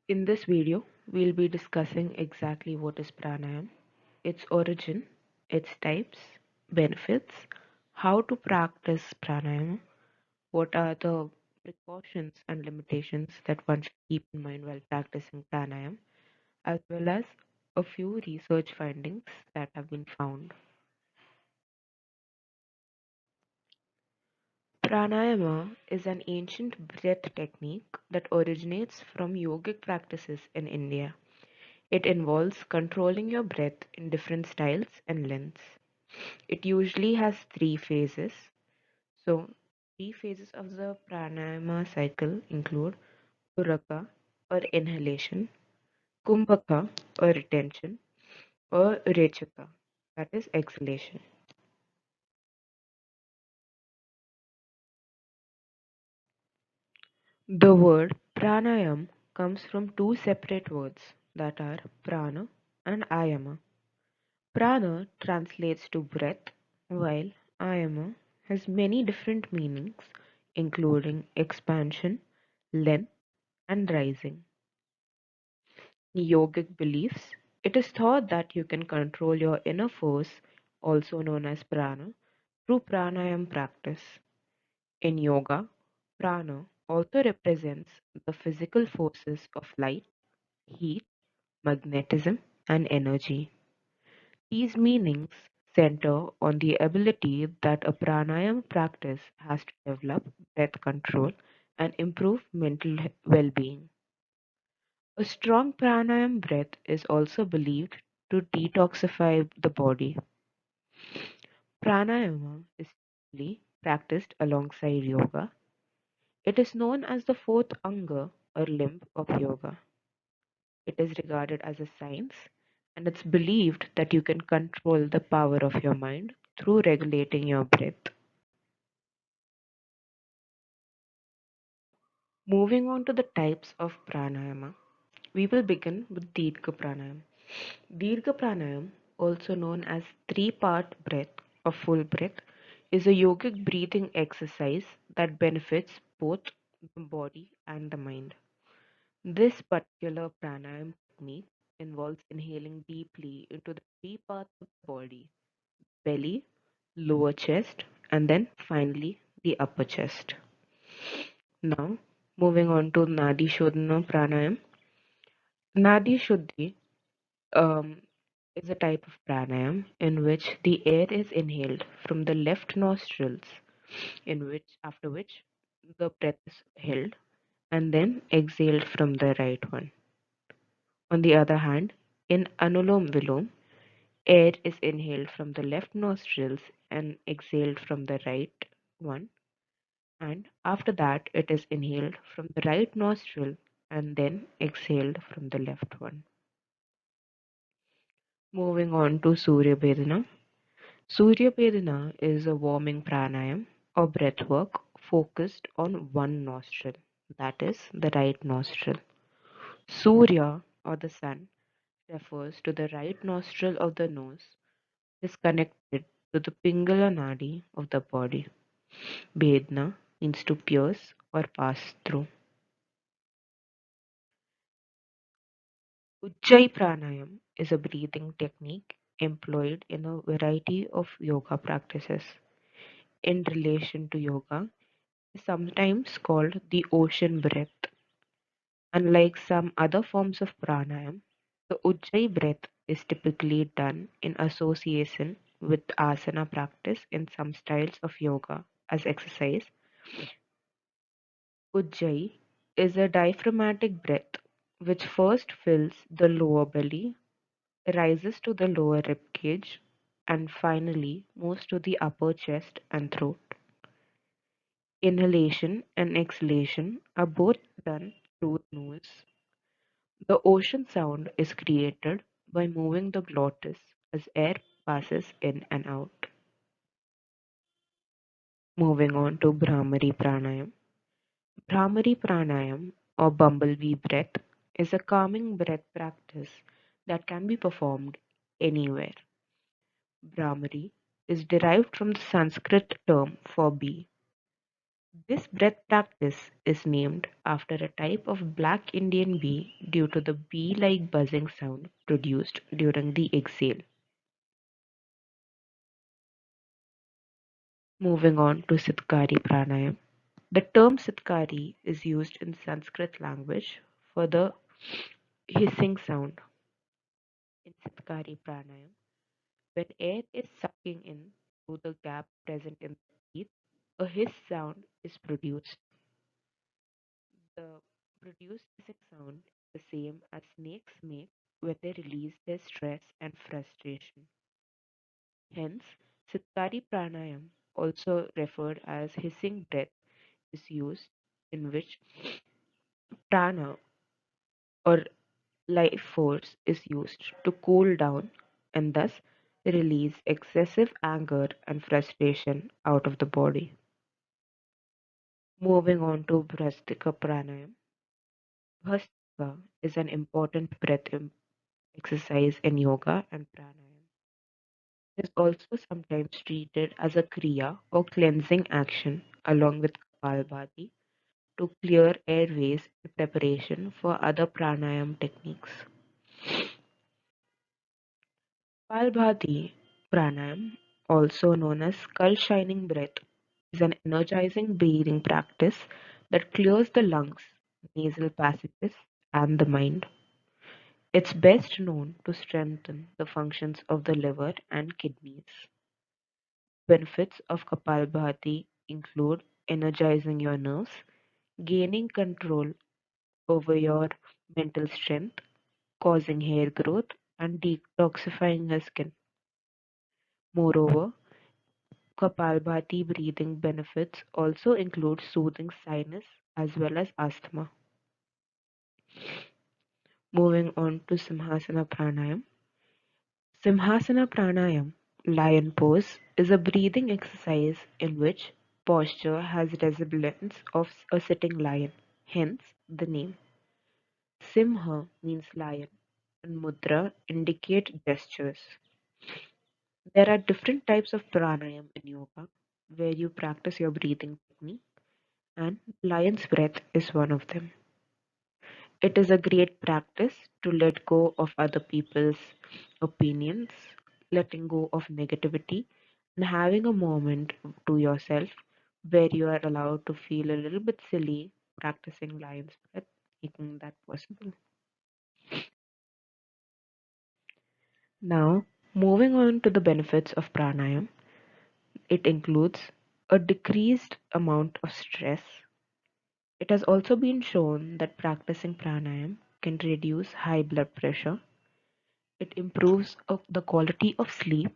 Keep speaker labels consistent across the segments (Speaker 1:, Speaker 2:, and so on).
Speaker 1: In this video, we'll be discussing exactly what is pranayama, its origin, its types, benefits, how to practice pranayama, what are the precautions and limitations that one should keep in mind while practicing pranayama, as well as a few research findings that have been found. Pranayama is an ancient breath technique that originates from yogic practices in India. It involves controlling your breath in different styles and lengths. It usually has three phases. So, three phases of the pranayama cycle include puraka or inhalation, kumbhaka or retention, or rechaka, that is exhalation. The word pranayam comes from two separate words that are prana and ayama. Prana translates to breath, while ayama has many different meanings, including expansion, length, and rising. In yogic beliefs, it is thought that you can control your inner force, also known as prana, through pranayam practice. In yoga, prana also represents the physical forces of light, heat, magnetism, and energy. These meanings center on the ability that a pranayama practice has to develop breath control and improve mental well-being. A strong pranayama breath is also believed to detoxify the body. Pranayama is typically practiced alongside yoga. It is known as the fourth anga or limb of yoga. It is regarded as a science, and it's believed that you can control the power of your mind through regulating your breath. Moving on to the types of pranayama, we will begin with Dirgha Pranayam. Dirgha Pranayam, also known as three-part breath or full breath, is a yogic breathing exercise that benefits both the body and the mind. This particular pranayam technique involves inhaling deeply into the three parts of the body: belly, lower chest, and then finally the upper chest. Now, moving on to Nadi Shodhana Pranayam. Nadi Shuddhi um, is a type of pranayam in which the air is inhaled from the left nostrils, in which after which the breath is held and then exhaled from the right one. On the other hand, in Anulom Vilom, air is inhaled from the left nostrils and exhaled from the right one, and after that it is inhaled from the right nostril and then exhaled from the left one. Moving on to Surya Bedana. Surya Bedana is a warming pranayam or breath work focused on one nostril, that is the right nostril. Surya or the sun refers to the right nostril of the nose, is connected to the Pingala Nadi of the body. Bedna means to pierce or pass through. Ujjayi pranayam is a breathing technique employed in a variety of yoga practices. In relation to yoga, it is sometimes called the ocean breath. Unlike some other forms of pranayam, the Ujjayi breath is typically done in association with asana practice in some styles of yoga as exercise. Ujjayi is a diaphragmatic breath which first fills the lower belly, rises to the lower rib cage, and finally moves to the upper chest and throat. Inhalation and exhalation are both done through the nose. The ocean sound is created by moving the glottis as air passes in and out. Moving on to Brahmari Pranayam. Brahmari Pranayam or bumblebee breath is a calming breath practice that can be performed anywhere. Brahmari is derived from the Sanskrit term for bee. This breath practice is named after a type of black Indian bee due to the bee-like buzzing sound produced during the exhale. Moving on to Sitkari Pranayam. The term Sitkari is used in Sanskrit language for the hissing sound. In Sitkari Pranayam, when air is sucking in through the gap present in the teeth, a hiss sound is produced. The produced hissing sound is the same as snakes make when they release their stress and frustration. Hence, Sitkari Pranayam, also referred as hissing breath, is used in which prana or life force is used to cool down and thus release excessive anger and frustration out of the body. Moving on to Bhrastika Pranayam. Bhrastika is an important exercise in yoga and pranayam. It is also sometimes treated as a kriya or cleansing action along with Kapalbhati to clear airways in preparation for other pranayam techniques. Kapalbhati pranayam, also known as skull shining breath, is an energizing breathing practice that clears the lungs, nasal passages, and the mind. It's best known to strengthen the functions of the liver and kidneys. Benefits of Kapalbhati include energizing your nerves, gaining control over your mental strength, causing hair growth, and detoxifying your skin. Moreover, Kapalbhati breathing benefits also include soothing sinus as well as asthma. Moving on to Simhasana Pranayam. Simhasana Pranayam, lion pose, is a breathing exercise in which posture has resemblance of a sitting lion, hence the name. Simha means lion and mudra indicate gestures. There are different types of pranayam in yoga where you practice your breathing technique, and lion's breath is one of them. It is a great practice to let go of other people's opinions, letting go of negativity, and having a moment to yourself where you are allowed to feel a little bit silly practicing lion's breath, making that possible. Now, moving on to the benefits of pranayam, it includes a decreased amount of stress. It has also been shown that practicing pranayam can reduce high blood pressure. It improves the quality of sleep,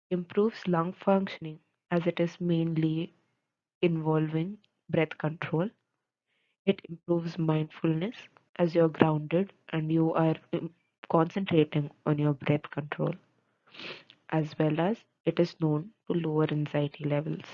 Speaker 1: improves lung functioning as it is mainly involving breath control. It improves mindfulness as you're grounded and you are concentrating on your breath control, as well as it is known to lower anxiety levels.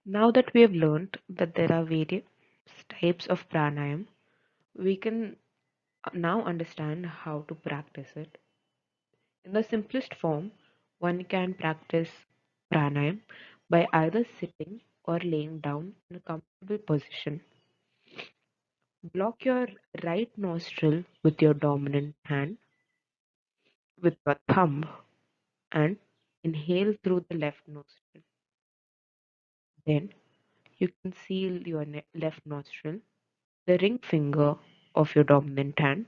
Speaker 1: Now that we have learned that there are various types of pranayam, we can now understand how to practice it. In the simplest form, one can practice pranayam by either sitting or laying down in a comfortable position. Block your right nostril with your dominant hand with your thumb and inhale through the left nostril. Then you can seal your left nostril, the ring finger of your dominant hand,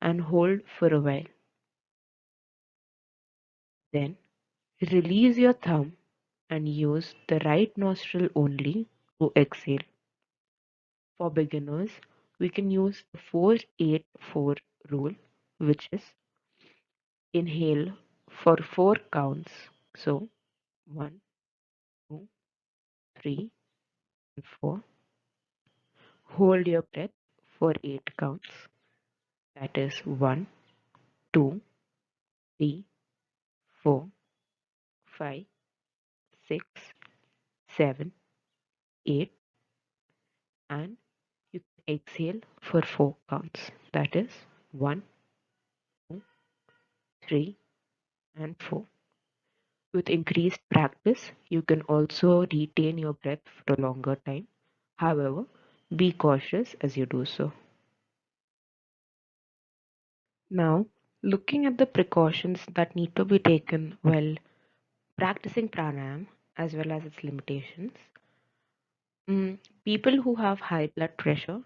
Speaker 1: and hold for a while. Then release your thumb and use the right nostril only to exhale. For beginners, we can use the 4-8-4 rule, which is inhale for 4 counts. So 1, 2, 3, and 4. Hold your breath for 8 counts. That is 1, 2, 3, 4, 5, 6, 7, 8, and you can exhale for 4 counts. That is 1, 2, 3, and 4. With increased practice, you can also retain your breath for a longer time. However, be cautious as you do so. Now, looking at the precautions that need to be taken while practicing pranayama as well as its limitations, people who have high blood pressure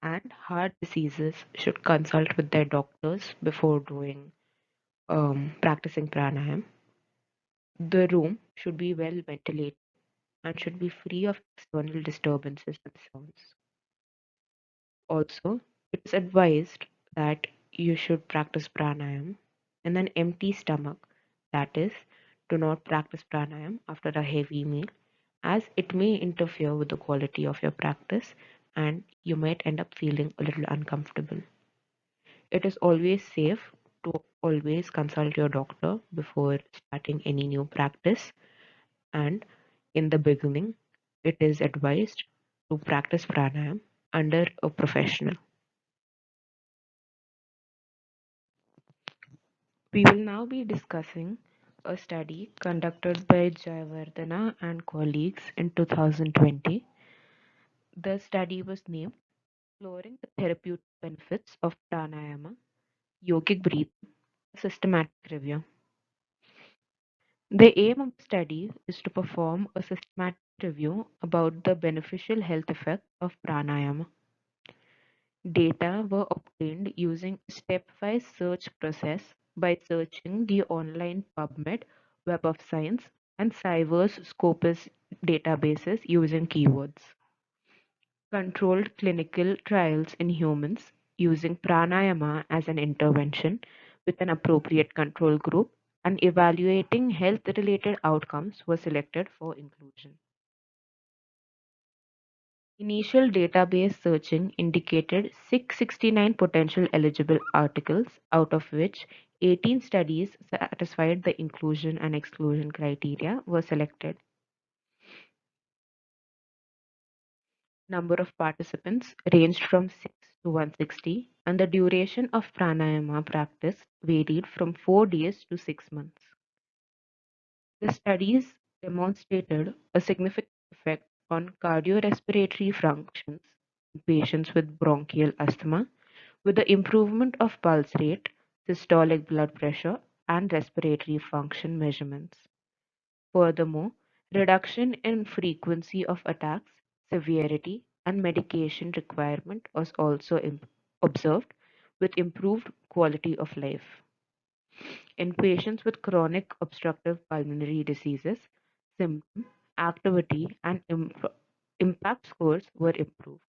Speaker 1: and heart diseases should consult with their doctors before doing practicing pranayama. The room should be well ventilated and should be free of external disturbances and sounds. Also, it is advised that you should practice pranayam in an empty stomach. That is, do not practice pranayam after a heavy meal, as it may interfere with the quality of your practice and you might end up feeling a little uncomfortable. It is always safe to always consult your doctor before starting any new practice, and in the beginning, it is advised to practice pranayam under a professional. We will now be discussing a study conducted by Jayawardena and colleagues in 2020. The study was named Exploring the Therapeutic Benefits of Pranayama, Yogic Breathing, a Systematic Review. The aim of the study is to perform a systematic review about the beneficial health effects of pranayama. Data were obtained using a stepwise search process by searching the online PubMed, Web of Science, and Scivers Scopus databases using keywords. Controlled clinical trials in humans using pranayama as an intervention with an appropriate control group and evaluating health-related outcomes were selected for inclusion. Initial database searching indicated 669 potential eligible articles, out of which 18 studies satisfied the inclusion and exclusion criteria were selected. Number of participants ranged from 6 to 160, and the duration of pranayama practice varied from 4 days to 6 months. The studies demonstrated a significant effect on cardiorespiratory functions in patients with bronchial asthma, with the improvement of pulse rate, systolic blood pressure, and respiratory function measurements. Furthermore, reduction in frequency of attacks, severity, and medication requirement was also observed, with improved quality of life. In patients with chronic obstructive pulmonary diseases, symptom, activity, and impact scores were improved.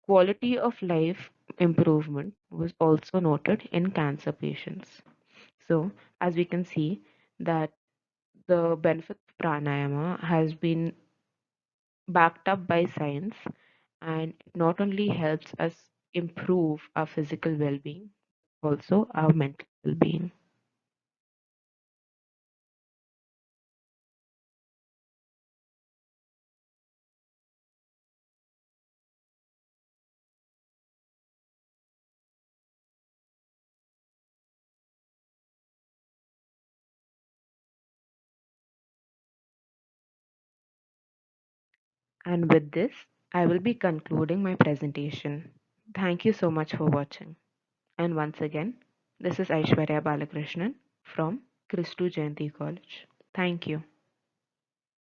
Speaker 1: Quality of life improvement was also noted in cancer patients. So, as we can see, that the benefit of pranayama has been backed up by science, and it not only helps us improve our physical well-being, also our mental well-being. And with this, I will be concluding my presentation. Thank you so much for watching. And once again, this is Aishwarya Balakrishnan from Christu Jayanti College. Thank you.